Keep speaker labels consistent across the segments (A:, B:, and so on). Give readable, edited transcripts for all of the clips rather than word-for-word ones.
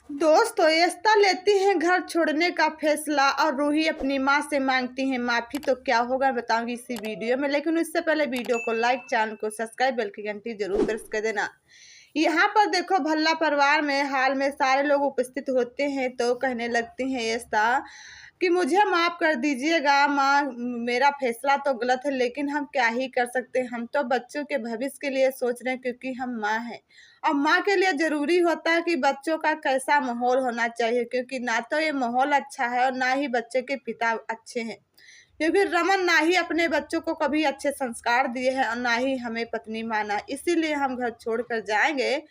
A: दोस्तों, यस्ता लेती हैं घर छोड़ने का फैसला और रूही अपनी मां से मांगती हैं माफ़ी। तो क्या होगा बताऊंगी इसी वीडियो में, लेकिन उससे पहले वीडियो को लाइक, चैनल को सब्सक्राइब, बेल की घंटी जरूर प्रेस कर देना। यहाँ पर देखो, भल्ला परिवार में हाल में सारे लोग उपस्थित होते हैं तो कहने लगती हैं यस्ता कि मुझे माफ़ कर दीजिएगा माँ, मेरा फैसला तो गलत है लेकिन हम क्या ही कर सकते हैं। हम तो बच्चों के भविष्य के लिए सोच रहे हैं क्योंकि हम माँ हैं और माँ के लिए ज़रूरी होता है कि बच्चों का कैसा माहौल होना चाहिए, क्योंकि ना तो ये माहौल अच्छा है और ना ही बच्चे के पिता अच्छे हैं। क्योंकि रमन ना ही अपने बच्चों को कभी अच्छे संस्कार दिए हैं और ना ही हमें पत्नी माना, इसीलिए हम घर छोड़कर जाएंगे।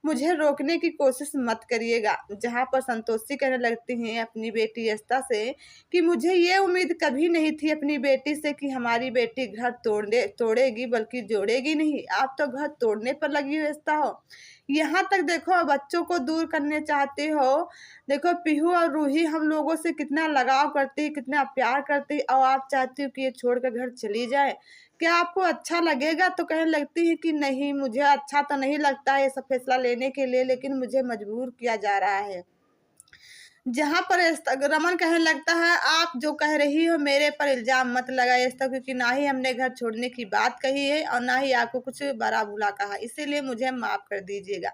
A: मुझे रोकने की कोशिश मत करिएगा। जहाँ पर संतोषी कहने लगती हैं अपनी बेटी यस्ता से कि मुझे ये उम्मीद कभी नहीं थी अपनी बेटी से कि हमारी बेटी घर तोड़ेगी बल्कि जोड़ेगी नहीं। आप तो घर तोड़ने पर लगी हो यस्ता हो। यहाँ तक देखो, बच्चों को दूर करने चाहते हो। देखो, पीहू और रूही हम लोगों से कितना लगाव करती है, कितना प्यार करती है, और आप चाहती हो कि ये छोड़कर घर चली जाए। क्या आपको अच्छा लगेगा? तो कहने लगती है कि नहीं, मुझे अच्छा तो नहीं लगता है ये सब फैसला लेने के लिए, लेकिन मुझे मजबूर किया जा रहा है। जहाँ पर रमन कहने लगता है आप जो कह रही हो मेरे पर इल्जाम मत लगाइए यस्ता, क्योंकि ना ही हमने घर छोड़ने की बात कही है और ना ही आपको कुछ बड़ा बुला कहा, इसीलिए मुझे माफ कर दीजिएगा।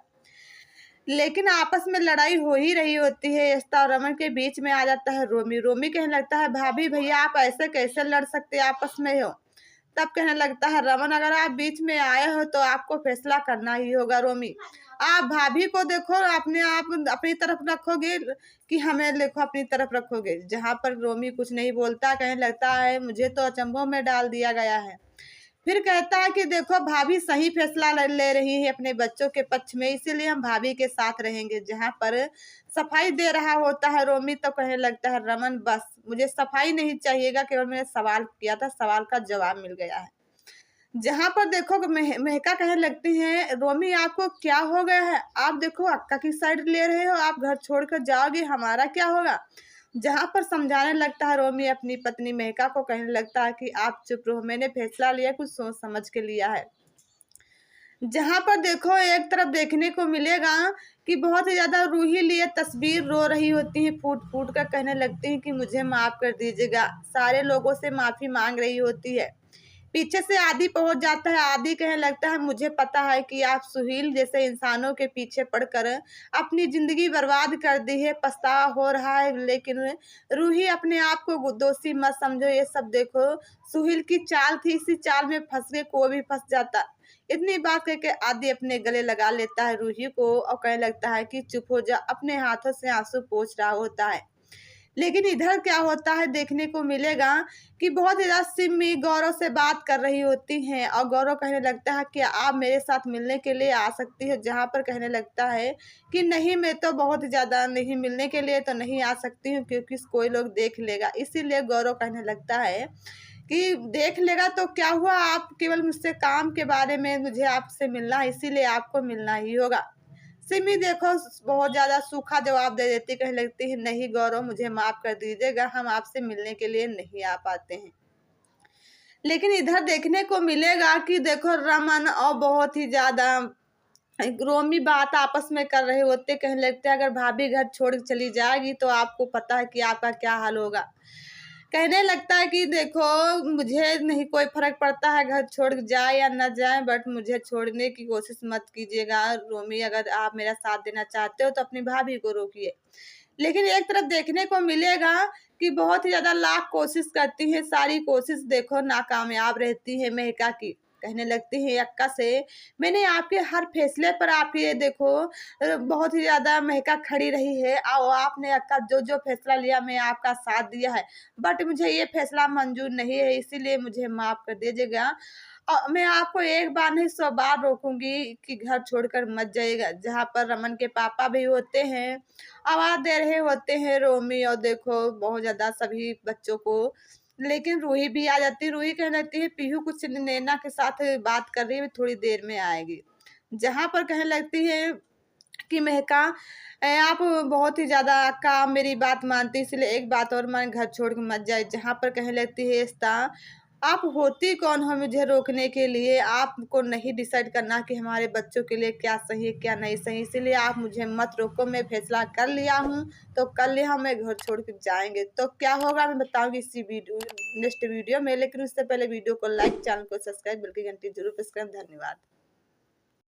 A: लेकिन आपस में लड़ाई हो ही रही होती है। यस्ता और रमन के बीच में आ जाता है रोमी। रोमी कहने लगता है भाभी भैया आप ऐसे कैसे लड़ सकते आपस में हो। तब कहने लगता है रमन, अगर आप बीच में आए हो तो आपको फैसला करना ही होगा। रोमी, आप भाभी को देखो, अपने आप अपनी तरफ रखोगे कि हमें देखो अपनी तरफ रखोगे। जहाँ पर रोमी कुछ नहीं बोलता, कहने लगता है मुझे तो अचंभों में डाल दिया गया है। फिर कहता है कि देखो भाभी सही फैसला ले रही है अपने बच्चों के पक्ष में, इसीलिए हम भाभी के साथ रहेंगे। जहाँ पर सफाई दे रहा होता है रोमी, तो कहने लगता है रमन बस मुझे सफाई नहीं चाहिएगा, केवल मैंने सवाल किया था, सवाल का जवाब मिल गया है। जहाँ पर देखो महका कहने लगती हैं रोमी आपको क्या हो गया है, आप देखो अक्का की साइड ले रहे हो, आप घर छोड़कर जाओगे, हमारा क्या होगा। जहाँ पर समझाने लगता है रोमी अपनी पत्नी महका को, कहने लगता है कि आप चुप रहो, मैंने फैसला लिया, कुछ सोच समझ के लिया है। जहाँ पर देखो एक तरफ देखने को मिलेगा कि बहुत ही ज्यादा रूही लिए तस्वीर रो रही होती है, फूट फूट कर कहने लगती है कि मुझे माफ कर दीजिएगा। सारे लोगों से माफी मांग रही होती है। पीछे से आदि पहुंच जाता है। आदि कहने लगता है मुझे पता है कि आप सुहील जैसे इंसानों के पीछे पड़कर अपनी जिंदगी बर्बाद कर दी है, पछतावा हो रहा है, लेकिन रूही अपने आप को दोषी मत समझो। ये सब देखो सुहील की चाल थी, इसी चाल में फंस के कोई भी फंस जाता। इतनी बात करके आदि अपने गले लगा लेता है रूही को और कहने लगता है कि चुप हो जा। अपने हाथों से आंसू पोंछ रहा होता है। लेकिन इधर क्या होता है देखने को मिलेगा कि बहुत ज्यादा सिमी गौरव से बात कर रही होती हैं और गौरव कहने लगता है कि आप मेरे साथ मिलने के लिए आ सकती हो। जहाँ पर कहने लगता है कि नहीं, मैं तो बहुत ज्यादा नहीं, मिलने के लिए तो नहीं आ सकती हूँ क्योंकि कोई लोग देख लेगा। इसीलिए गौरव कहने लगता है कि देख लेगा तो क्या हुआ, आप केवल मुझसे काम के बारे में मुझे आपसे मिलना है, इसीलिए आपको मिलना ही होगा। सिमी देखो बहुत ज्यादा सूखा जवाब दे देती, कहने लगती है नहीं गौरव मुझे माफ कर दीजिएगा, हम आपसे मिलने के लिए नहीं आ पाते हैं। लेकिन इधर देखने को मिलेगा कि देखो रमन और बहुत ही ज्यादा रोमी बात आपस में कर रहे होते। कहने लगते अगर भाभी घर छोड़ चली जाएगी तो आपको पता है कि आपका क्या हाल होगा। कहने लगता है कि देखो मुझे नहीं कोई फर्क पड़ता है घर छोड़ जाए या न जाए, बट मुझे छोड़ने की कोशिश मत कीजिएगा रोमी। अगर आप मेरा साथ देना चाहते हो तो अपनी भाभी को रोकिए। लेकिन एक तरफ देखने को मिलेगा कि बहुत ही ज्यादा लाख कोशिश करती है, सारी कोशिश देखो नाकामयाब रहती है महका की। कहने लगती है अक्का से मैंने आपके हर फैसले पर आपके ये देखो बहुत ही ज्यादा महका खड़ी रही है और आपने अक्का जो जो फैसला लिया मैं आपका साथ दिया है, बट मुझे ये फैसला मंजूर नहीं है, इसीलिए मुझे माफ कर दीजिएगा। और मैं आपको एक बार नहीं 100 बार रोकूंगी कि घर छोड़कर मत जाइएगा। जहाँ पर रमन के पापा भी होते हैं, आवाज दे रहे होते हैं रोमी और देखो बहुत ज्यादा सभी बच्चों को। लेकिन रूही भी आ जाती है। रूही कहने लगती है पीहू कुछ नैना के साथ बात कर रही है, थोड़ी देर में आएगी। जहाँ पर कहने लगती है कि महका आप बहुत ही ज्यादा अक्का मेरी बात मानती, इसलिए एक बात और मान, घर छोड़ के मत जाए। जहाँ पर कहने लगती है आप होती कौन हो मुझे रोकने के लिए? आपको नहीं डिसाइड करना कि हमारे बच्चों के लिए क्या सही है क्या नहीं सही, इसीलिए आप मुझे मत रोको। मैं फैसला कर लिया हूँ, तो कल ही हम घर छोड़ के जाएंगे। तो क्या होगा मैं बताऊंगी इसी वीडियो नेक्स्ट वीडियो में, लेकिन उससे पहले वीडियो को लाइक, चैनल को सब्सक्राइब, बेल की घंटी जरूर प्रेस करें। धन्यवाद।